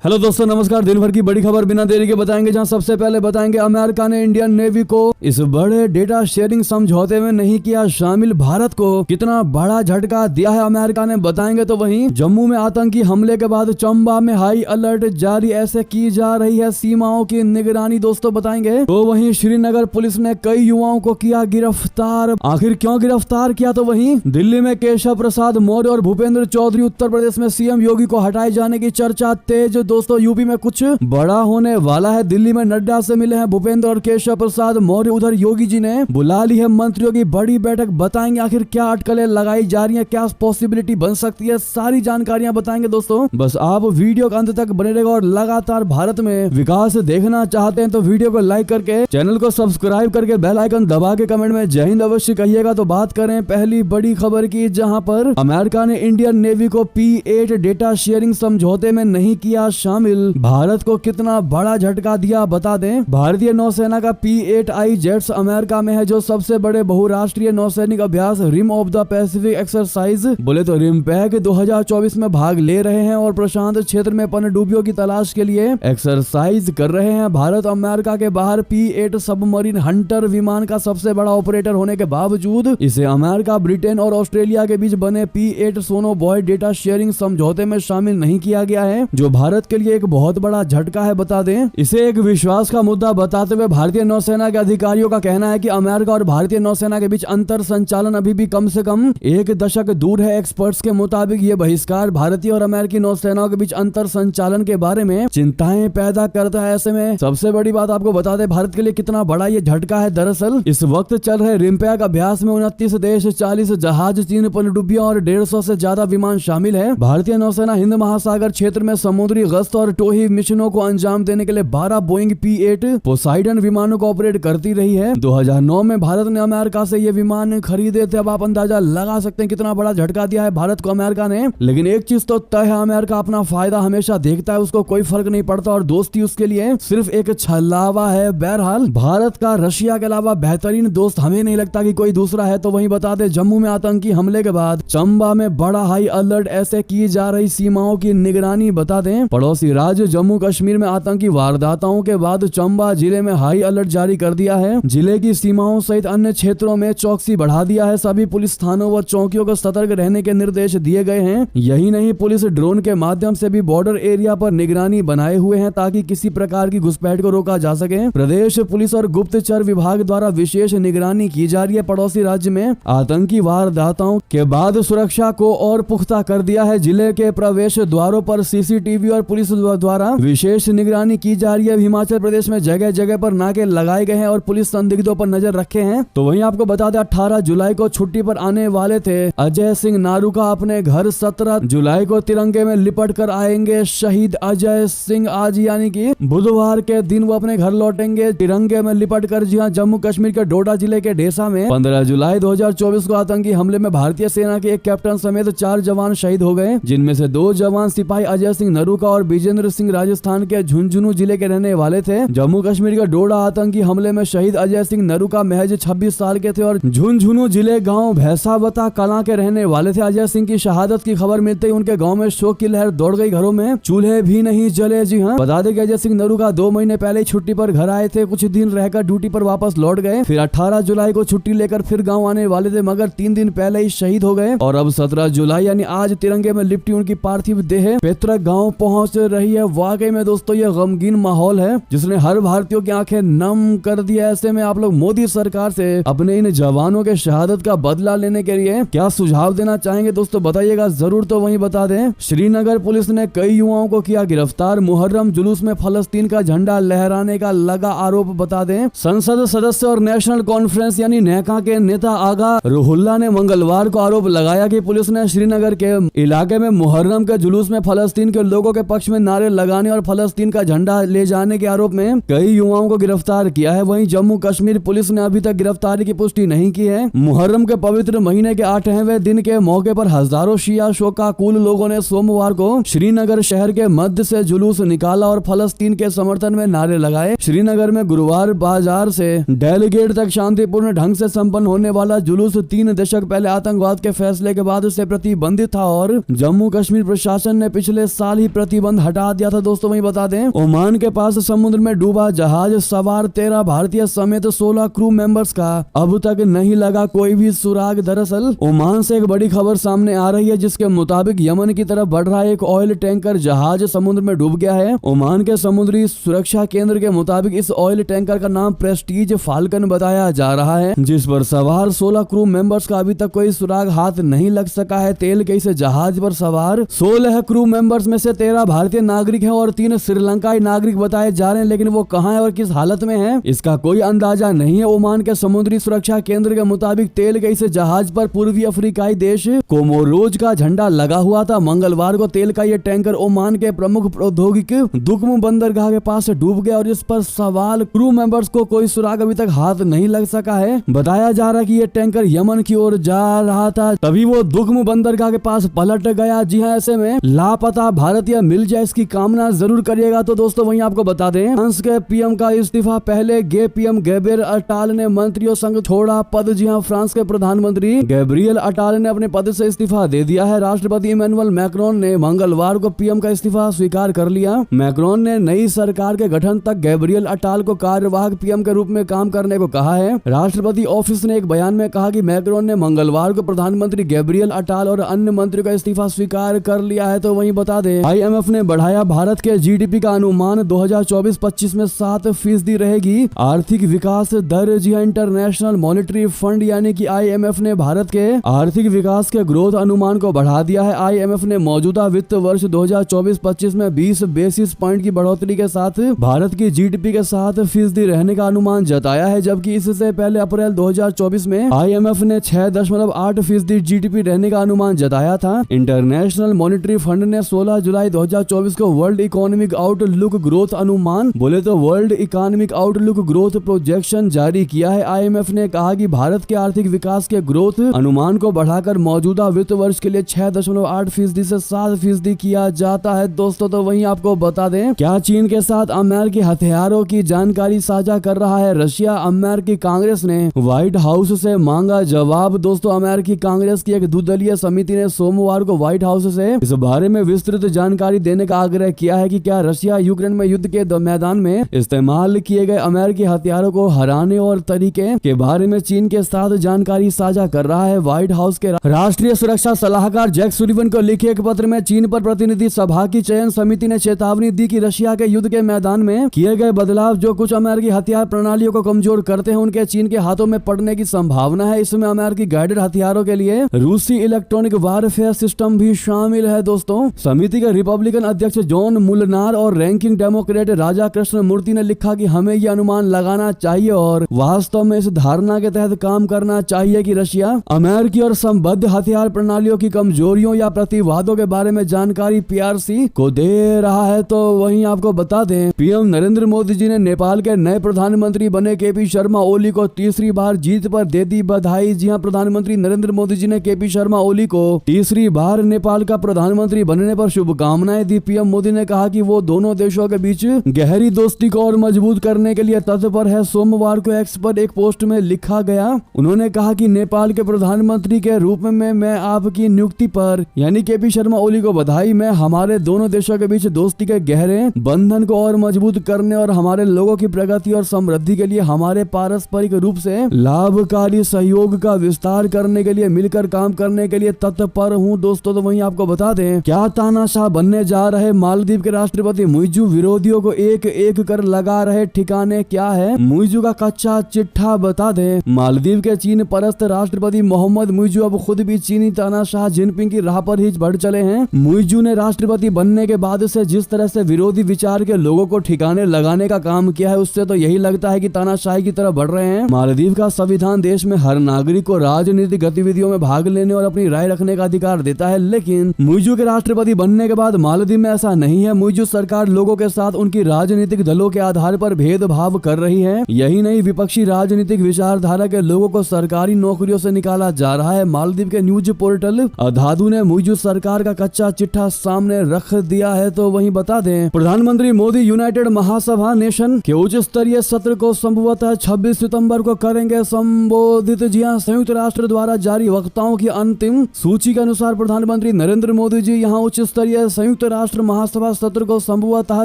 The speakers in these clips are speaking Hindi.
हेलो दोस्तों, नमस्कार। दिन भर की बड़ी खबर बिना देरी के बताएंगे, जहां सबसे पहले बताएंगे अमेरिका ने इंडियन नेवी को इस बड़े डेटा शेयरिंग समझौते में नहीं किया शामिल। भारत को कितना बड़ा झटका दिया है अमेरिका ने, बताएंगे। तो वहीं जम्मू में आतंकी हमले के बाद चंबा में हाई अलर्ट जारी, ऐसे की जा रही है सीमाओं की निगरानी, दोस्तों बताएंगे। तो वहीं श्रीनगर पुलिस ने कई युवाओं को किया गिरफ्तार, आखिर क्यों गिरफ्तार किया। तो वहीं दिल्ली में केशव प्रसाद मौर्य और भूपेंद्र चौधरी, उत्तर प्रदेश में सीएम योगी को हटाए जाने की चर्चा तेज। दोस्तों यूपी में कुछ बड़ा होने वाला है। दिल्ली में नड्डा से मिले हैं भूपेंद्र और केशव प्रसाद मौर्य, उधर योगी जी ने बुला ली है मंत्रियों की बड़ी बैठक, बताएंगे आखिर क्या अटकलें लगाई जा रही हैं, क्या पॉसिबिलिटी बन सकती है, सारी जानकारियां बताएंगे दोस्तों। बस आप वीडियो के अंत तक बने रहेगा और लगातार भारत में विकास देखना चाहते हैं तो वीडियो को लाइक करके चैनल को सब्सक्राइब करके बेल आइकन दबा के कमेंट में जय हिंद अवश्य कहिएगा। तो बात करें पहली बड़ी खबर की, जहां पर अमेरिका ने इंडियन नेवी को P8 डेटा शेयरिंग समझौते में नहीं किया शामिल। भारत को कितना बड़ा झटका दिया, बता दें। भारतीय नौसेना का P8I जेट्स अमेरिका में है, जो सबसे बड़े बहुराष्ट्रीय नौसैनिक अभ्यास Rim of the Pacific exercise, बोले तो रिमपैक 2024 में भाग ले रहे हैं और प्रशांत क्षेत्र में पनडुब्बियों की तलाश के लिए एक्सरसाइज कर रहे हैं। भारत अमेरिका के बाहर P8 सबमरीन हंटर विमान का सबसे बड़ा ऑपरेटर होने के बावजूद इसे अमेरिका, ब्रिटेन और ऑस्ट्रेलिया के बीच बने P8 सोनो बॉय डेटा शेयरिंग समझौते में शामिल नहीं किया गया है, जो भारत के लिए एक बहुत बड़ा झटका है, बता दें। इसे एक विश्वास का मुद्दा बताते हुए भारतीय नौसेना के अधिकारियों का कहना है कि अमेरिका और भारतीय नौसेना के बीच अंतर संचालन अभी भी कम से कम एक दशक दूर है। एक्सपर्ट्स के मुताबिक ये बहिष्कार भारतीय और अमेरिकी नौसेनाओं के बीच अंतर संचालन के बारे में चिंताएं पैदा करता है। ऐसे में सबसे बड़ी बात आपको बता दें, भारत के लिए कितना बड़ा ये झटका है। दरअसल इस वक्त चल रहे रिमपैक अभ्यास में 29 देश, 40 जहाज, 3 पनडुब्बियां और 150 से ज्यादा विमान शामिल है। भारतीय नौसेना हिंद महासागर क्षेत्र में समुद्री गश्त और टोही मिशनों को अंजाम देने के लिए 12 बोइंग P8 पोसाइडन विमानों को ऑपरेट करती रही है। 2009 में भारत ने अमेरिका से ये विमान खरीदे थे। अब आप अंदाजा लगा सकते हैं कितना बड़ा झटका दिया है भारत को अमेरिका ने। लेकिन एक चीज तो तय है, अमेरिका अपना फायदा हमेशा देखता है, उसको कोई फर्क नहीं पड़ता और दोस्ती उसके लिए सिर्फ एक छलावा है। बहरहाल भारत का रशिया के अलावा बेहतरीन दोस्त हमें नहीं लगता कि कोई दूसरा है। तो वहीं बता दे, जम्मू में आतंकी हमले के बाद चंबा में बड़ा हाई अलर्ट, ऐसे की जा रही सीमाओं की निगरानी, बता दें। पड़ोसी राज्य जम्मू कश्मीर में आतंकी वारदातों के बाद चंबा जिले में हाई अलर्ट जारी कर दिया है। जिले की सीमाओं सहित अन्य क्षेत्रों में चौकसी बढ़ा दिया है। सभी पुलिस थानों व चौकियों को सतर्क रहने के निर्देश दिए गए हैं। यही नहीं, पुलिस ड्रोन के माध्यम से भी बॉर्डर एरिया पर निगरानी बनाए हुए हैं ताकि किसी प्रकार की घुसपैठ को रोका जा सके। प्रदेश पुलिस और गुप्तचर विभाग द्वारा विशेष निगरानी की जा रही है। पड़ोसी राज्य में आतंकी वारदातों के बाद सुरक्षा को और पुख्ता कर दिया है। जिले के प्रवेश द्वारों पर CCTV और पुलिस द्वारा विशेष निगरानी की जा रही है। हिमाचल प्रदेश में जगह जगह पर नाके लगाए गए हैं और पुलिस संदिग्धों पर नजर रखे हैं। तो वहीं आपको बता दें, 18 जुलाई को छुट्टी पर आने वाले थे अजय सिंह नारूका अपने घर। 17 जुलाई को तिरंगे में लिपट कर आएंगे शहीद अजय सिंह। आज यानी कि बुधवार के दिन वो अपने घर लौटेंगे तिरंगे में लिपट कर। जी हाँ, जम्मू कश्मीर के डोडा जिले के ढेसा में 15 जुलाई 2024 को आतंकी हमले में भारतीय सेना के एक कैप्टन समेत 4 जवान शहीद हो गए, जिनमें से 2 जवान सिपाही अजय सिंह नरूका और विजेंद्र सिंह राजस्थान के झुंझुनू जिले के रहने वाले थे। जम्मू कश्मीर के डोडा आतंकी हमले में शहीद अजय सिंह नरूका महज 26 साल के थे और झुंझुनू जिले गांव भैसावता कलां के रहने वाले थे। अजय सिंह की शहादत की खबर मिलते ही उनके गांव में शोक की लहर दौड़ गई। घरों में चूल्हे भी नहीं जले। जी हाँ, बता दें कि अजय सिंह नरूका 2 महीने पहले ही छुट्टी पर घर आए थे। कुछ दिन रहकर ड्यूटी पर वापस लौट गए। फिर 18 जुलाई को छुट्टी लेकर फिर गाँव आने वाले थे, मगर 3 दिन पहले ही शहीद हो गए। और अब 17 जुलाई यानी आज तिरंगे में लिपटी उनकी पार्थिव देह पैतृक गाँव पहुँच रही है। वाकई में दोस्तों ये गमगीन माहौल है जिसने हर भारतीयों की आंखें नम कर दी है। ऐसे में आप लोग मोदी सरकार से अपने इन जवानों के शहादत का बदला लेने के लिए क्या सुझाव देना चाहेंगे दोस्तों, बताइएगा जरूर। तो वहीं बता दें, श्रीनगर पुलिस ने कई युवाओं को किया गिरफ्तार। मुहर्रम जुलूस में फलस्तीन का झंडा लहराने का लगा आरोप, बता दें। संसद सदस्य और नेशनल कॉन्फ्रेंस यानी नेका के नेता आगा रुहुल्ला ने मंगलवार को आरोप लगाया कि पुलिस ने श्रीनगर के इलाके में मुहर्रम के जुलूस में फलस्तीन के लोगों के पक्ष में नारे लगाने और फलस्तीन का झंडा ले जाने के आरोप में कई युवाओं को गिरफ्तार किया है। वहीं जम्मू कश्मीर पुलिस ने अभी तक गिरफ्तारी की पुष्टि नहीं की है। मुहर्रम के पवित्र महीने के 8वें दिन के मौके पर हजारों शिया शोकाकुल लोगों ने सोमवार को श्रीनगर शहर के मध्य से जुलूस निकाला और फलस्तीन के समर्थन में नारे लगाए। श्रीनगर में गुरुवार बाजार से डेलीगेट तक शांतिपूर्ण ढंग से संपन्न होने वाला जुलूस 3 दशक पहले आतंकवाद के फैसले के बाद से प्रतिबंधित था और जम्मू कश्मीर प्रशासन ने पिछले साल ही प्रतिबंध प्रतिबंध हटा दिया था दोस्तों। वहीं बता दें ओमान के पास समुद्र में डूबा जहाज सवार 13 भारतीय समेत 16 क्रू मेंबर्स का अब तक नहीं लगा कोई भी सुराग। दरअसल ओमान से एक बड़ी खबर सामने आ रही है जिसके मुताबिक यमन की तरफ बढ़ रहा एक ऑयल टैंकर जहाज समुद्र में डूब गया है। ओमान के समुद्री सुरक्षा केंद्र के मुताबिक इस ऑयल टैंकर का नाम प्रेस्टीज फाल्कन बताया जा रहा है, जिस पर सवार 16 क्रू मेंबर्स का अभी तक कोई सुराग हाथ नहीं लग सका है। तेल के इस जहाज पर सवार 16 क्रू मेंबर्स में से 13 भारतीय नागरिक हैं और 3 श्रीलंकाई नागरिक बताए जा रहे हैं, लेकिन वो कहां है और किस हालत में है इसका कोई अंदाजा नहीं है। ओमान के समुद्री सुरक्षा केंद्र के मुताबिक तेल के इस जहाज पर पूर्वी अफ्रीकाई देश कोमोरोज का झंडा लगा हुआ था। मंगलवार को तेल का यह टैंकर ओमान के प्रमुख प्रौद्योगिक दुकम बंदरगाह के पास डूब गया और इस पर सवार क्रू मेंबर्स को कोई सुराग अभी तक हाथ नहीं लग सका है। बताया जा रहा है कि यह टैंकर यमन की ओर जा रहा था, तभी वो दुकम बंदरगाह के पास पलट गया। जी हाँ, ऐसे में लापता भारतीय मिल जाए इसकी कामना जरूर करिएगा। तो दोस्तों वहीं आपको बता दें फ्रांस के पीएम का इस्तीफा। पहले गे पीएम गैब्रियल अटाल ने मंत्रियों संग छोड़ा पद। जी हाँ, फ्रांस के प्रधानमंत्री गैब्रियल अटाल ने अपने पद से इस्तीफा दे दिया है। राष्ट्रपति इमैनुअल मैक्रोन ने मंगलवार को पीएम का इस्तीफा स्वीकार कर लिया। मैक्रोन ने नई सरकार के गठन तक गैब्रियल अटाल को कार्यवाहक पीएम के रूप में काम करने को कहा है। राष्ट्रपति ऑफिस ने एक बयान में कहा कि मैक्रोन ने मंगलवार को प्रधानमंत्री गैब्रियल अटाल और अन्य मंत्रियों का इस्तीफा स्वीकार कर लिया है। तो वहीं बता दें आईएमएफ ने बढ़ाया भारत के जीडीपी का अनुमान 2024-25 में 7% रहेगी आर्थिक विकास दर। जी इंटरनेशनल मॉनेटरी फंड यानी कि आईएमएफ ने भारत के आर्थिक विकास के ग्रोथ अनुमान को बढ़ा दिया है। आईएमएफ ने मौजूदा वित्त वर्ष 2024-25 में 20 बेसिस पॉइंट की बढ़ोतरी के साथ भारत की जीडीपी के 7% रहने का अनुमान जताया है, जबकि इससे पहले अप्रैल 2024 में आईएमएफ ने 6.8% जीडीपी रहने का अनुमान जताया था। इंटरनेशनल मॉनेटरी फंड ने 16 जुलाई 2024 को वर्ल्ड इकोनॉमिक आउटलुक ग्रोथ अनुमान बोले तो world economic outlook growth projection जारी किया है। आईएमएफ ने कहा कि भारत के आर्थिक विकास के ग्रोथ अनुमान को बढ़ाकर मौजूदा वित्त वर्ष के लिए 6.8% से 7% किया जाता है। दोस्तों तो वहीं आपको बता दें क्या चीन के साथ अमेरिकी हथियारों की जानकारी साझा कर रहा है रशिया। अमेरिकी कांग्रेस ने व्हाइट हाउस से मांगा जवाब। दोस्तों अमेरिकी कांग्रेस की एक द्विदलीय समिति ने सोमवार को व्हाइट हाउस से इस बारे में विस्तृत जानकारी देने का आग्रह किया है कि क्या रशिया यूक्रेन में युद्ध के मैदान में इस्तेमाल किए गए अमेरिकी हथियारों को हराने और तरीके के बारे में चीन के साथ जानकारी साझा कर रहा है। व्हाइट हाउस के राष्ट्रीय सुरक्षा सलाहकार जैक सुलिवन को लिखे एक पत्र में चीन पर प्रतिनिधि सभा की चयन समिति ने चेतावनी दी कि रशिया के युद्ध के मैदान में किए गए बदलाव जो कुछ अमेरिकी हथियार प्रणालियों को कमजोर करते हैं उनके चीन के हाथों में पड़ने की संभावना है। इसमें अमेरिकी गाइडेड हथियारों के लिए रूसी इलेक्ट्रॉनिक वारफेयर सिस्टम भी शामिल है। दोस्तों समिति के रिपब्लिकन अध्यक्ष जॉन मुलनार और रैंकिंग डेमोक्रेट राजा कृष्ण मूर्ति ने लिखा कि हमें ये अनुमान लगाना चाहिए और वास्तव में इस धारणा के तहत काम करना चाहिए कि रशिया अमेरिकी और संबद्ध हथियार प्रणालियों की कमजोरियों या प्रतिवादों के बारे में जानकारी पीआरसी को दे रहा है। तो वहीं आपको बता दें पीएम नरेंद्र मोदी जी ने नेपाल के नए प्रधानमंत्री बने केपी शर्मा ओली को तीसरी बार जीत पर दे दी बधाई। जी हां, प्रधानमंत्री नरेंद्र मोदी जी ने केपी शर्मा ओली को तीसरी बार नेपाल का प्रधानमंत्री बनने पर शुभकामनाएं दी। पीएम मोदी ने कहा कि वो दोनों देशों के बीच गहरी दोस्ती को और मजबूत करने के लिए तत्पर है। सोमवार को एक्स पर एक पोस्ट में लिखा गया उन्होंने कहा कि नेपाल के प्रधानमंत्री के रूप में मैं आपकी नियुक्ति पर यानी केपी शर्मा ओली को बधाई। मैं हमारे दोनों देशों के बीच दोस्ती के गहरे बंधन को और मजबूत करने और हमारे लोगों की प्रगति और समृद्धि के लिए हमारे पारस्परिक रूप से लाभकारी सहयोग का विस्तार करने के लिए मिलकर काम करने के लिए तत्पर हूँ। दोस्तों तो वहीं आपको बता दें क्या तानाशाह बनने जा रहे मालदीव के राष्ट्रपति मुइजू विरोधियों को एक एक कर लगा रहे ठिकाने क्या है। मुइजू का कच्चा चिट्ठा बता दें मालदीव के चीन परस्त राष्ट्रपति मोहम्मद मुइजू अब खुद भी चीनी तानाशाह जिनपिंग की राह पर ही बढ़ चले हैं। मुइजू ने राष्ट्रपति बनने के बाद से जिस तरह से विरोधी विचार के लोगों को ठिकाने लगाने का काम किया है उससे तो यही लगता है कि तानाशाही की तरफ बढ़ रहे हैं। मालदीव का संविधान देश में हर नागरिक को राजनीतिक गतिविधियों में भाग लेने और अपनी राय रखने का अधिकार देता है, लेकिन मुइजू के राष्ट्रपति बनने के बाद मालदीव में ऐसा नहीं है। मुइजू सरकार लोगों के साथ उनकी राजनीतिक दलों के आधार पर भेदभाव कर रही है। यही नहीं विपक्षी राजनीतिक विचारधारा के लोगों को सरकारी नौकरियों से निकाला जा रहा है। मालदीव के न्यूज पोर्टल अधादू ने मुइजू सरकार का कच्चा चिट्ठा सामने रख दिया है। तो वहीं बता दें प्रधानमंत्री मोदी यूनाइटेड महासभा नेशन के उच्च स्तरीय सत्र को संभवतः 26 सितंबर को करेंगे संबोधित। जी हां, संयुक्त राष्ट्र द्वारा जारी वक्ताओं की अंतिम सूची के अनुसार प्रधानमंत्री नरेंद्र मोदी जी यहां उच्च स्तरीय संयुक्त राष्ट्र महासभा सत्र को संभवतः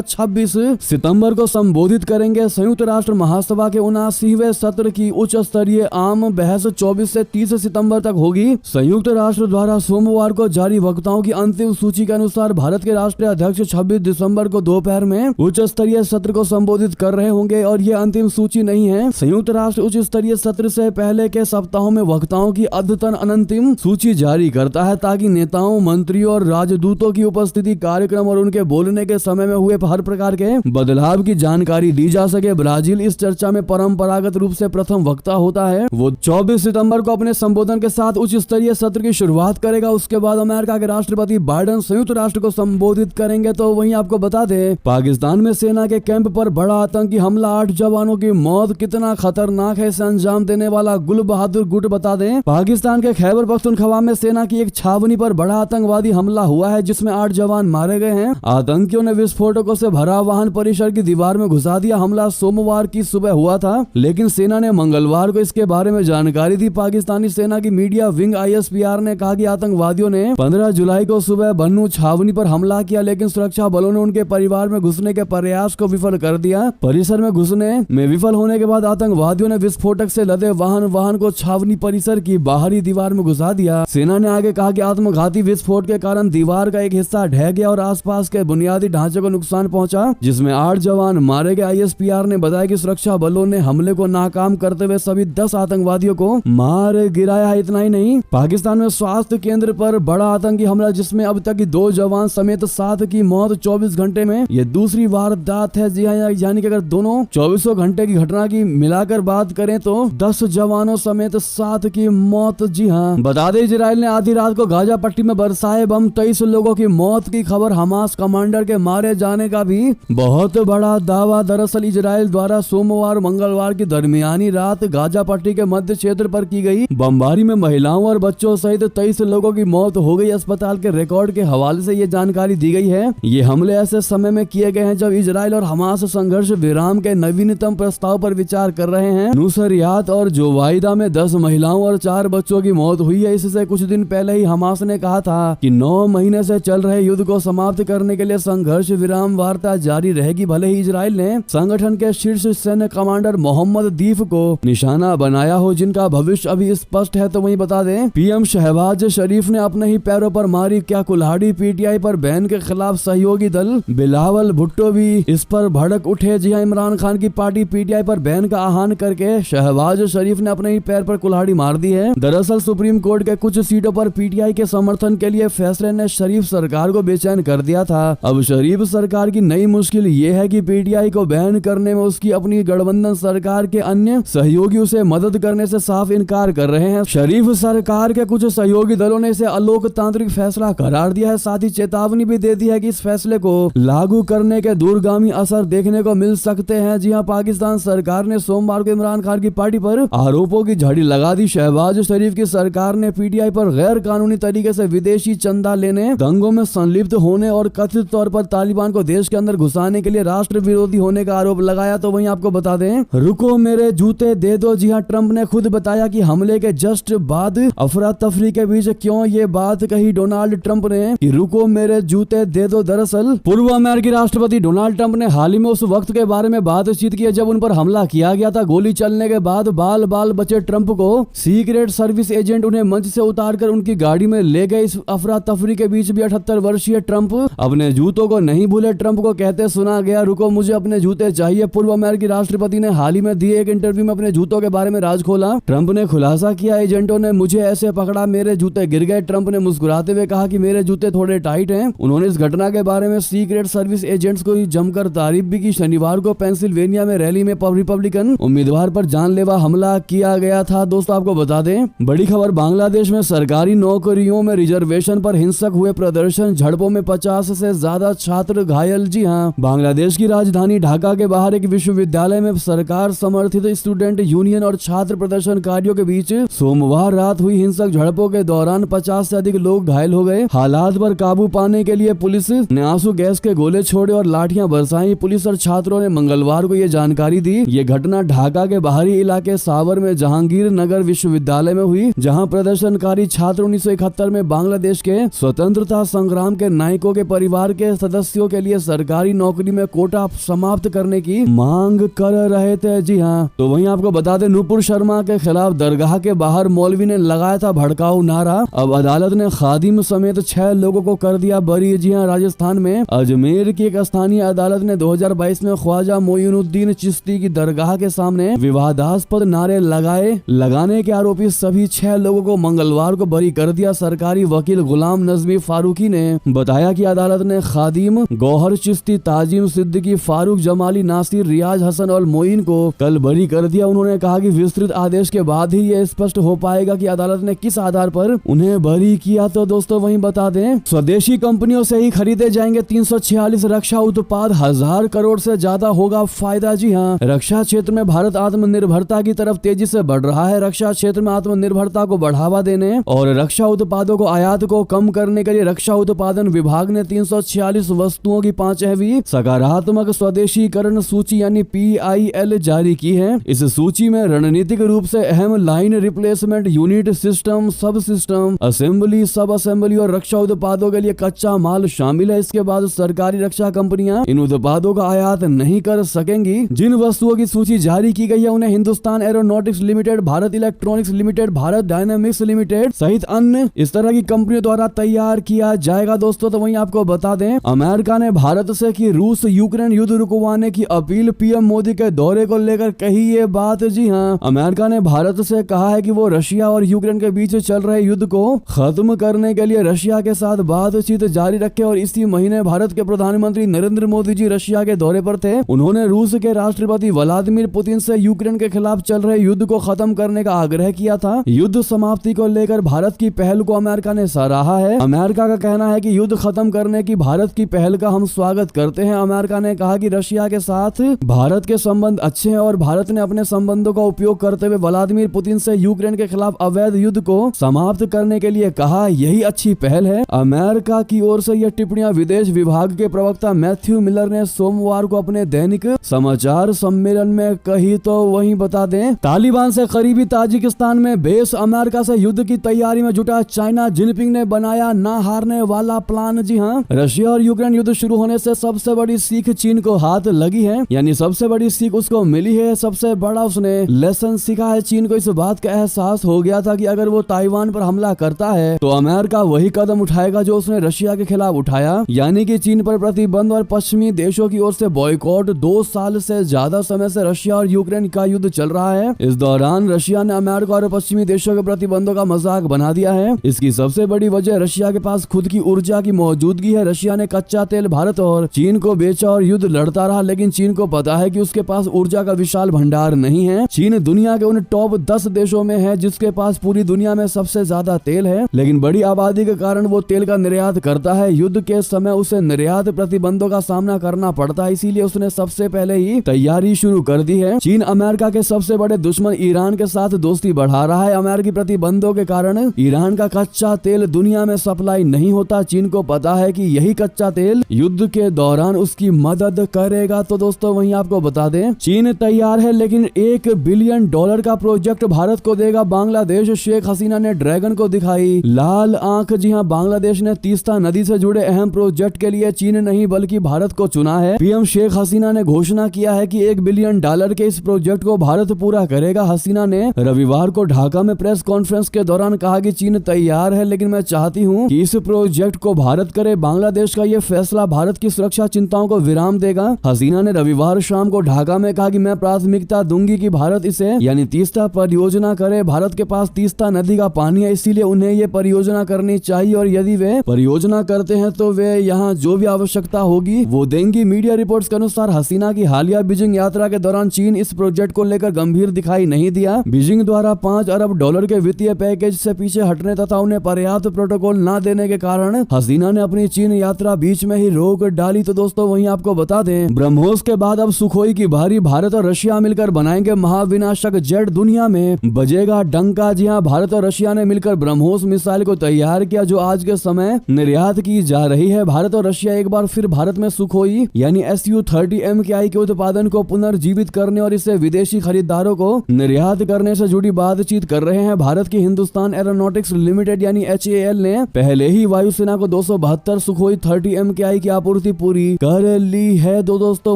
26 सितंबर को संबोधित करेंगे। संयुक्त राष्ट्र महासभा के 79वें सत्र की उच्च स्तरीय आम बहस 24 से 30 सितंबर तक होगी। संयुक्त राष्ट्र द्वारा सोमवार को जारी वक्ताओं की अंतिम सूची के अनुसार भारत के राष्ट्रीय अध्यक्ष 26 दिसंबर को दोपहर में उच्च स्तरीय सत्र को संबोधित कर रहे होंगे और ये अंतिम सूची नहीं है। संयुक्त राष्ट्र उच्च स्तरीय सत्र से पहले के सप्ताहों में वक्ताओं की अद्यतन अंतिम सूची जारी करता है ताकि नेताओं, मंत्रियों और राजदूतों की उपस्थिति, कार्यक्रम और उनके बोलने के समय में हुए हर प्रकार के बदलाव की जानकारी दी जा सके। ब्राजील इस चर्चा में परंपरागत रूप से प्रथम वक्ता होता है। वो 24 सितंबर को अपने संबोधन के साथ उच्च स्तरीय सत्र की शुरुआत करेगा। उसके बाद अमेरिका के राष्ट्रपति बाइडेन संयुक्त राष्ट्र को संबोधित करेंगे। तो वहीं आपको बता दें, पाकिस्तान में सेना के कैंप पर बड़ा आतंकी हमला, 8 जवानों की मौत, कितना खतरनाक है इसे अंजाम देने वाला गुल बहादुर गुट। बता दें, पाकिस्तान के खैबर पख्तूनख्वा में सेना की एक छावनी पर बड़ा आतंकवादी हमला हुआ है जिसमें 8 जवान मारे गए हैं। आतंकियों ने विस्फोटकों से भरा वाहन परिसर की दीवार में घुसा दिया। हमला सोमवार की सुबह हुआ था, लेकिन सेना ने मंगलवार को इसके बारे में जानकारी दी। पाकिस्तानी सेना की मीडिया विंग ISPR ने कहा कि आतंकवादियों ने 15 जुलाई को सुबह बन्नू छावनी पर हमला किया, लेकिन सुरक्षा बलों ने उनके परिवार में घुसने के प्रयास को विफल कर दिया। परिसर में घुसने में विफल होने के बाद आतंकवादियों ने विस्फोटक से लदे वाहन को छावनी परिसर की बाहरी दीवार में घुसा दिया। सेना ने आगे कहा कि आत्मघाती विस्फोट के कारण दीवार का एक हिस्सा ढह गया और आसपास के बुनियादी ढांचे को नुकसान पहुंचा, जिसमें 8 जवान मारे गए। ISPR ने बताया कि सुरक्षा बलों ने हमले को नाकाम करते हुए सभी 10 आतंकवादियों को मार गिराया। इतना ही नहीं, पाकिस्तान में स्वास्थ्य केंद्र पर बड़ा आतंकी हमला जिसमें अब तक 2 जवान समेत 7 की मौत 24 घंटे में। ये दूसरी वारदात है। जी हाँ, यानी कि अगर दोनों 24 घंटे की घटना की मिलाकर बात करें तो 10 जवानों समेत 7 की मौत। जी हाँ, बता दें, इजराइल ने आधी रात को गाजा पट्टी में बरसाए बम, 23 लोगों की मौत की खबर। हमास कमांडर के मारे जाने का भी बहुत बड़ा दावा। दरअसल इजराइल द्वारा सोमवार मंगलवार की दरमियानी रात गाजा पट्टी के मध्य क्षेत्र पर की गई बमबारी में महिलाओं और बच्चों सहित 23 लोगों की मौत हो गई। अस्पताल के रिकॉर्ड के हवाले से ये जानकारी दी गई है। ये हमले ऐसे समय में किए गए हैं जब इजराइल और हमास संघर्ष विराम के नवीनतम प्रस्ताव पर विचार कर रहे हैं। नुसरियात और जोवाइदा में 10 महिलाओं और 4 बच्चों की मौत हुई है। इससे कुछ दिन पहले ही हमास ने कहा था कि 9 महीने से चल रहे युद्ध को समाप्त करने के लिए संघर्ष विराम वार्ता जारी रहेगी। भले ही इजराइल ने संगठन के शीर्ष सैन्य कमांडर मोहम्मद दीफ को निशाना बनाया हो, जिनका भविष्य अभी स्पष्ट है। तो वहीं बता दें, PM शहबाज शरीफ ने अपने ही पैरों पर मारी क्या कुल्हाड़ी। PTI पर बैन के खिलाफ सहयोगी दल बिलावल भुट्टो भी इस पर भड़क उठे। जी हाँ, इमरान खान की पार्टी PTI पर बैन का आह्वान करके शहबाज शरीफ ने अपने ही पैर पर कुल्हाड़ी मार दी है। दरअसल सुप्रीम कोर्ट के कुछ सीटों पर PTI के समर्थन के लिए फैसले ने शरीफ सरकार को बेचैन कर दिया था। अब शरीफ सरकार की नई मुश्किल ये है कि PTI को बैन करने में उसकी अपनी गठबंधन सरकार के अन्य सहयोगी उसे मदद करने से साफ इनकार कर रहे हैं। शरीफ सरकार के कुछ सहयोगी दलों ने इसे अलोकतांत्रिक फैसला करार दिया है। साथ ही चेतावनी भी दे दी है कि इस फैसले को लागू करने के दूरगामी असर देखने को मिल सकते हैं। जी हाँ, पाकिस्तान सरकार ने सोमवार को इमरान खान की पार्टी पर आरोपों की झड़ी लगा दी। शहबाज शरीफ की सरकार ने PTI पर गैर कानूनी तरीके से विदेशी चंदा लेने, दंगों में संलिप्त होने और कथित तौर पर तालिबान को देश के अंदर घुसाने के लिए राष्ट्र विरोधी होने का आरोप लगाया। तो वहीं आपको बता दें, रुको मेरे जूते दे दो। जी हाँ, ट्रंप ने खुद बताया कि हमले के जस्ट बाद अफरा तफरी के बीच क्यों ये बात कही डोनाल्ड ट्रंप ने कि रुको मेरे जूते दे दो। दरअसल पूर्व अमेरिकी राष्ट्रपति डोनाल्ड ट्रंप ने हाल ही में उस वक्त के बारे में बातचीत की जब उन पर हमला किया गया था। गोली चलने के बाद बाल बाल बचे ट्रंप को सीक्रेट सर्विस एजेंट उन्हें मंच से उतारकर उनकी गाड़ी में ले गए। इस अफरा तफरी के बीच भी 78 वर्षीय ट्रंप अपने जूतों को नहीं भूले। ट्रंप को कहते सुना गया, रुको मुझे अपने जूते चाहिए। पूर्व अमेरिकी राष्ट्रपति ने हाल ही में दिए एक इंटरव्यू में अपने जूतों के बारे में राज खोला। ट्रंप ने खुलासा किया, एजेंटों ने मुझे ऐसे पकड़ा, मेरे जूते गिर गए। ट्रंप ने मुस्कुराते हुए कहा कि मेरे जूते थोड़े टाइट हैं। उन्होंने इस घटना के बारे में सीक्रेट सर्विस एजेंट्स को जमकर तारीफ भी की। शनिवार को पेंसिल्वेनिया में रैली में रिपब्लिकन उम्मीदवार पर जानलेवा हमला किया गया था। दोस्तों आपको बता दें, बड़ी खबर, बांग्लादेश में सरकारी नौकरियों में रिजर्वेशन पर हिंसक हुए प्रदर्शन, झड़पों में 50 से ज्यादा छात्र घायल। जी हाँ, बांग्लादेश की राजधानी ढाका के बाहर एक विश्वविद्यालय में सरकार समर्थित स्टूडेंट यूनियन और छात्र प्रदर्शनकारियों के बीच सोमवार रात हुई हिंसक झड़पों के दौरान 50 से अधिक लोग घायल हो गए। हालात पर काबू पाने के लिए पुलिस ने आंसू गैस के गोले छोड़े और लाठियां बरसाई। पुलिस और छात्रों ने मंगलवार को यह जानकारी दी। ये घटना ढाका के बाहरी इलाके सावर में जहांगीर नगर विश्वविद्यालय में हुई, जहां प्रदर्शनकारी छात्र 1971 में बांग्लादेश के स्वतंत्रता संग्राम के नायक वैज्ञानिकों के परिवार के सदस्यों के लिए सरकारी नौकरी में कोटा समाप्त करने की मांग कर रहे थे। जी हाँ, तो वहीं आपको बता दें नुपुर शर्मा के खिलाफ दरगाह के बाहर मौलवी ने लगाया था भड़काऊ नारा। अब अदालत ने खादिम समेत 6 लोगों को कर दिया बरी। जी हाँ, राजस्थान में अजमेर की एक स्थानीय अदालत ने 2022 में ख्वाजा मोइनुद्दीन चिश्ती की दरगाह के सामने विवादास्पद नारे लगाने के आरोपी सभी 6 लोगों को मंगलवार को बरी कर दिया। सरकारी वकील गुलाम नजमी फारूकी ने बताया कि अदालत ने खादिम गौहर चिश्ती, ताजिम सिद्दीकी, फारूक जमाली, नासिर, रियाज हसन और मोइन को कल बरी कर दिया। उन्होंने कहा कि विस्तृत आदेश के बाद ही ये स्पष्ट हो पाएगा कि अदालत ने किस आधार पर उन्हें बरी किया। तो दोस्तों वहीं बता दें, स्वदेशी कंपनियों से ही खरीदे जाएंगे 346 रक्षा उत्पाद, 1000 करोड़ से ज्यादा होगा फायदा। जी हाँ, रक्षा क्षेत्र में भारत आत्मनिर्भरता की तरफ तेजी से बढ़ रहा है। रक्षा क्षेत्र में आत्मनिर्भरता को बढ़ावा देने और रक्षा उत्पादों को आयात को कम करने के लिए रक्षा उत्पादन विभाग ने 346 वस्तुओं की 5वीं सकारात्मक स्वदेशीकरण सूची यानी PIL जारी की है। इस सूची में रणनीतिक रूप से अहम लाइन रिप्लेसमेंट यूनिट, सिस्टम, सब सिस्टम, असेंबली, सब असेंबली और रक्षा उत्पादों के लिए कच्चा माल शामिल है। इसके बाद सरकारी रक्षा कंपनियां इन उत्पादों का आयात नहीं कर सकेंगी। जिन वस्तुओं की सूची जारी की गई है उन्हें Hindustan aeronautics limited, Bharat electronics limited, Bharat dynamics limited सहित अन्य इस तरह की कंपनियों द्वारा तैयार किया जाएगा। दोस्तों तो वहीं आपको बता दें, अमेरिका ने भारत से की रूस यूक्रेन युद्ध रुकवाने की अपील। पीएम मोदी के दौरे को लेकर कही ये बात। जी हाँ, अमेरिका ने भारत से कहा है कि वो रशिया और यूक्रेन के बीच चल रहे युद्ध को खत्म करने के लिए रशिया के साथ बातचीत जारी रखे। और इसी महीने भारत के प्रधानमंत्री नरेंद्र मोदी जी रशिया के दौरे पर थे। उन्होंने रूस के राष्ट्रपति व्लादिमीर पुतिन से यूक्रेन के खिलाफ चल रहे युद्ध को खत्म करने का आग्रह किया था। युद्ध समाप्ति को लेकर भारत की पहल को अमेरिका ने सराहा है। अमेरिका का कहना है कि युद्ध खत्म करने की भारत की पहल का हम स्वागत करते हैं। अमेरिका ने कहा कि रशिया के साथ भारत के संबंध अच्छे हैं और भारत ने अपने संबंधों का उपयोग करते हुए व्लादिमीर पुतिन से यूक्रेन के खिलाफ अवैध युद्ध को समाप्त करने के लिए कहा। यही अच्छी पहल है। अमेरिका की ओर से यह टिप्पणियां विदेश विभाग के प्रवक्ता मैथ्यू मिलर ने सोमवार को अपने दैनिक समाचार सम्मेलन में कही। तो वहीं बता दें, तालिबान से करीबी ताजिकिस्तान में बेस अमेरिका से युद्ध की तैयारी में जुटा चाइना। जिनपिंग ने बनाया ना हारने वाला प्लान। जी हाँ, रशिया और यूक्रेन युद्ध शुरू होने से सबसे बड़ी सीख चीन को हाथ लगी है, यानी सबसे बड़ी सीख उसको मिली है। सबसे बड़ा उसने लेसन सीखा है। चीन को इस बात का एहसास हो गया था कि अगर वो ताइवान पर हमला करता है तो अमेरिका वही कदम उठाएगा जो उसने रशिया के खिलाफ उठाया, यानी कि चीन पर प्रतिबंध और पश्चिमी देशों की ओर से बॉयकॉट। 2 साल से ज्यादा समय से रशिया और यूक्रेन का युद्ध चल रहा है। इस दौरान रशिया ने अमेरिका और पश्चिमी देशों के प्रतिबंधों का मजाक बना दिया है। इसकी सबसे बड़ी वजह रशिया के पास खुद की ऊर्जा की मौजूदगी है। रशिया ने कच्चा तेल भारत और चीन को बेचा और युद्ध लड़ता रहा, लेकिन चीन को पता है कि उसके पास ऊर्जा का विशाल भंडार नहीं है। चीन दुनिया के उन टॉप 10 देशों में है जिसके पास पूरी दुनिया में सबसे ज्यादा तेल है, लेकिन बड़ी आबादी के कारण वो तेल का निर्यात करता है। युद्ध के समय उसे निर्यात प्रतिबंधों का सामना करना पड़ता है, इसीलिए उसने सबसे पहले ही तैयारी शुरू कर दी है। चीन अमेरिका के सबसे बड़े दुश्मन ईरान के साथ दोस्ती बढ़ा रहा है। अमेरिकी प्रतिबंधों के कारण ईरान का कच्चा तेल दुनिया में सप्लाई नहीं होता। चीन को पता है कि यही कच्चा तेल युद्ध के दौरान उसकी मदद करेगा। तो दोस्तों वहीं आपको बता दें, चीन तैयार है लेकिन $1 बिलियन का प्रोजेक्ट भारत को देगा बांग्लादेश। शेख हसीना ने ड्रैगन को दिखाई लाल आंख। जी हां, बांग्लादेश ने तीस्ता नदी से जुड़े अहम प्रोजेक्ट के लिए चीन नहीं बल्कि भारत को चुना है। पीएम शेख हसीना ने घोषणा किया है कि $1 बिलियन के इस प्रोजेक्ट को भारत पूरा करेगा। हसीना ने रविवार को ढाका में प्रेस कॉन्फ्रेंस के दौरान कहा कि चीन तैयार है लेकिन मैं चाहती हूं कि इस प्रोजेक्ट को भारत करे। बांग्लादेश का यह फैसला भारत की सुरक्षा चिंताओं को विराम देगा। हसीना ने रविवार शाम को ढाका में कहा कि मैं प्राथमिकता दूंगी कि भारत इसे यानी तीस्ता परियोजना करे। भारत के पास तीस्ता नदी का पानी है, इसीलिए उन्हें ये परियोजना करनी चाहिए और यदि वे परियोजना करते हैं तो वे यहाँ जो भी आवश्यकता होगी वो देंगी। मीडिया रिपोर्ट्स के अनुसार हसीना की हालिया बीजिंग यात्रा के दौरान चीन इस प्रोजेक्ट को लेकर गंभीर दिखाई नहीं दिया। बीजिंग द्वारा $5 अरब के वित्तीय पैकेज से पीछे हटने तथा उन्हें पर्याप्त प्रोटोकॉल न देने के कारण हसीना ने अपनी चीन यात्रा बीच में ही रोक डाली। तो दोस्तों वहीं आपको बता दें, ब्रह्मोस के बाद अब सुखोई की बारी। भारत और रशिया मिलकर बनाएंगे महाविनाशक जेट, दुनिया में बजेगा डंका। जी हां, भारत और रशिया ने मिलकर ब्रह्मोस मिसाइल को तैयार किया जो आज के समय निर्यात की जा रही है। भारत और रशिया एक बार फिर भारत में सुखोई यानी Su-30 MKI के उत्पादन को पुनर्जीवित करने और इसे विदेशी खरीदारों को निर्यात करने से जुड़ी बातचीत कर रहे हैं। भारत की हिंदुस्तान एरोनॉटिक्स लिमिटेड यानी HAL ने पहले ही वायुसेना को 72 सुखोई 30 MKI की आपूर्ति पूरी कर ली है। दोस्तों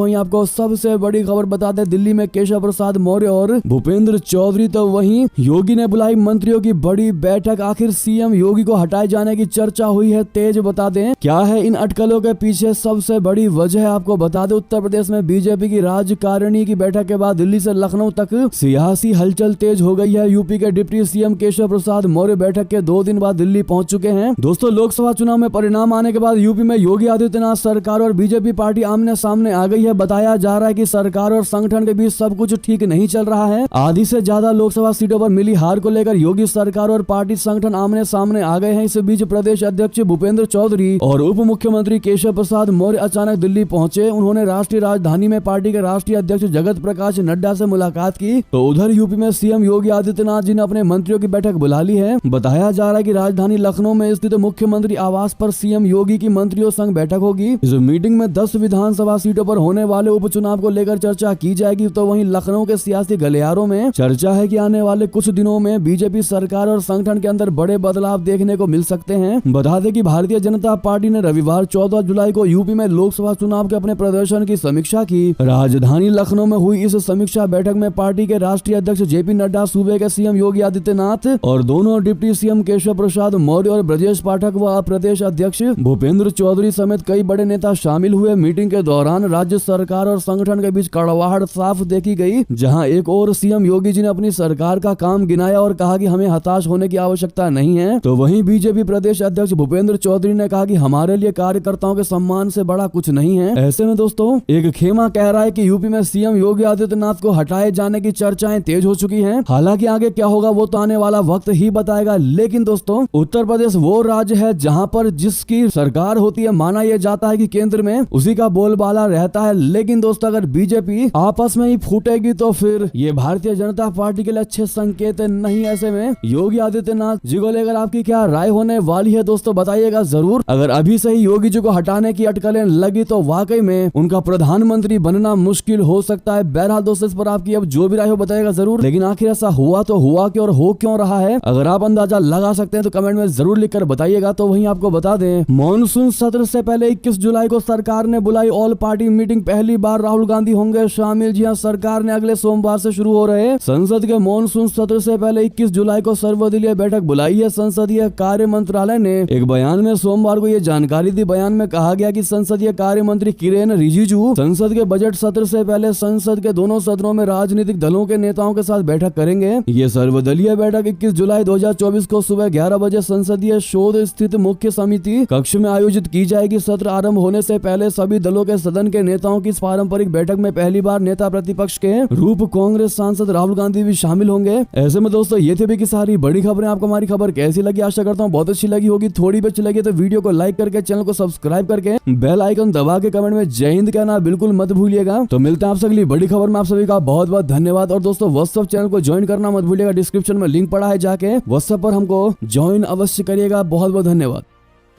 वहीं आपको सबसे बड़ी खबर बता दें, दिल्ली में केशव प्रसाद मौर्य और भूपेंद्र चौधरी, तो वहीं योगी ने बुलाई मंत्रियों की बड़ी बैठक। आखिर सीएम योगी को हटाए जाने की चर्चा हुई है तेज। बता दें क्या है इन अटकलों के पीछे सबसे बड़ी वजह, आपको बता दें उत्तर प्रदेश में बीजेपी की राजकारिणी की बैठक के बाद दिल्ली से लखनऊ तक सियासी हलचल तेज हो गई है। यूपी के डिप्टी सीएम केशव प्रसाद मौर्य बैठक के 2 दिन बाद दिल्ली पहुंच चुके हैं। दोस्तों लोकसभा चुनाव में परिणाम आने के बाद यूपी में योगी आदित्यनाथ सरकार और बीजेपी पार्टी आमने सामने आ गई है। बताया जा रहा है कि सरकार और संगठन के बीच सब कुछ ठीक नहीं चल रहा है। आधी से ज्यादा लोकसभा सीटों पर मिली हार को लेकर योगी सरकार और पार्टी संगठन आमने सामने आ गए हैं। इस बीच प्रदेश अध्यक्ष भूपेंद्र चौधरी और उप मुख्यमंत्री केशव प्रसाद मौर्य अचानक दिल्ली पहुंचे। उन्होंने राष्ट्रीय राजधानी में पार्टी के राष्ट्रीय अध्यक्ष जगत प्रकाश नड्डा से मुलाकात की। तो उधर यूपी में सीएम योगी आदित्यनाथ जी ने अपने मंत्रियों की बैठक बुला ली है। बताया जा रहा है कि राजधानी लखनऊ में स्थित मुख्यमंत्री आवास पर सीएम योगी की मंत्रियों संग बैठक होगी। इस मीटिंग में 10 विधानसभा सीटों पर होने वाले उपचुनाव को लेकर चर्चा की जाएगी। तो वहीं लखनऊ के सियासी गलियारों में चर्चा है कि आने वाले कुछ दिनों में बीजेपी सरकार और संगठन के अंदर बड़े बदलाव देखने को मिल सकते हैं। बता दें कि भारतीय जनता पार्टी ने रविवार 14 जुलाई को यूपी में लोकसभा चुनाव के अपने प्रदर्शन की समीक्षा की। राजधानी लखनऊ में हुई इस समीक्षा बैठक में पार्टी के राष्ट्रीय अध्यक्ष जेपी नड्डा, सूबे के सीएम योगी आदित्यनाथ और दोनों डिप्टी सीएम केशव प्रसाद मौर्य और ब्रजेश पाठक व प्रदेश अध्यक्ष भूपेंद्र चौधरी समेत कई बड़े नेता शामिल हुए। मीटिंग के दौरान राज्य सरकार और संगठन के बीच कड़वाहट साफ देखी गई, जहां एक और सीएम योगी जी ने अपनी सरकार का काम गिनाया और कहा कि हमें हताश होने की आवश्यकता नहीं है। तो वहीं बीजेपी प्रदेश अध्यक्ष भूपेंद्र चौधरी ने कहा कि हमारे लिए कार्यकर्ताओं के सम्मान से बड़ा कुछ नहीं है। ऐसे में दोस्तों एक खेमा कह रहा है कि यूपी में सीएम योगी आदित्यनाथ को हटाए जाने की चर्चाएं तेज हो चुकी हैं। हालांकि आगे क्या होगा वो तो आने वाला वक्त ही बताएगा। लेकिन दोस्तों उत्तर प्रदेश वो राज्य है जहां पर जिसकी सरकार होती है, माना यह जाता है कि केंद्र में उसी का बोलबाला रहता है। लेकिन दोस्तों अगर बीजेपी आपस में ही फूटेगी तो फिर ये भारतीय जनता पार्टी के लिए अच्छे संकेत नहीं। ऐसे में योगी आदित्यनाथ जी को लेकर आपकी क्या राय होने वाली है दोस्तों, बताइएगा जरूर। अगर अभी से ही योगी जी को हटाने की अटकलें लगी तो वाकई में उनका प्रधानमंत्री बनना मुश्किल हो सकता है। बहरहाल दोस्तों इस पर आपकी अब जो भी राय हो बताइएगा जरूर। लेकिन आखिर ऐसा हुआ तो हुआ क्यों और हो क्यों रहा है, अगर आप अंदाजा लगा सकते हैं तो कमेंट में जरूर लिखकर बताइएगा। तो वहीं आपको बता दें मॉनसून सत्र से पहले 21 जुलाई को सरकार ने बुलाई ऑल पार्टी मीटिंग। पहली बार राहुल गांधी होंगे शामिल। जी हां, सरकार ने अगले सोमवार से शुरू हो रहे संसद के मॉनसून सत्र से पहले 21 जुलाई को सर्वदलीय बैठक बुलाई है। संसदीय कार्य मंत्रालय ने एक बयान में सोमवार को यह जानकारी दी। बयान में कहा गया कि संसदीय कार्य मंत्री किरेन रिजिजू संसद के बजट सत्र से पहले संसद के दोनों सदनों में राजनीतिक दलों के नेताओं के साथ बैठक करेंगे। ये सर्वदलीय बैठक 21 जुलाई 2024 को सुबह 11 बजे संसदीय शोध स्थित मुख्य समिति कक्ष में आयोजित की जाएगी। सत्र आरंभ होने से पहले सभी दलों के सदन के नेताओं की इस पारंपरिक बैठक में पहली बार नेता प्रतिपक्ष के रूप कांग्रेस सांसद राहुल गांधी भी शामिल होंगे। ऐसे में दोस्तों ये थे भी की सारी बड़ी खबरें। आपको हमारी खबर कैसी लगी, आशा करता हूँ बहुत अच्छी लगी होगी। थोड़ी भी अच्छी लगी तो वीडियो को लाइक करके चैनल को सब्सक्राइब करके बेल आइकन दबा के कमेंट में जय हिंद कहना बिल्कुल मत भूलिएगा। तो मिलते हैं आपसे अगली बड़ी खबर में। आप सभी का बहुत बहुत धन्यवाद। और दोस्तों व्हाट्सएप चैनल को ज्वाइन करना मत भूलिएगा, डिस्क्रिप्शन में लिंक पड़ा है, जाके व्हाट्सएप पर हमको ज्वाइन अवश्य करिएगा। बहुत बहुत धन्यवाद।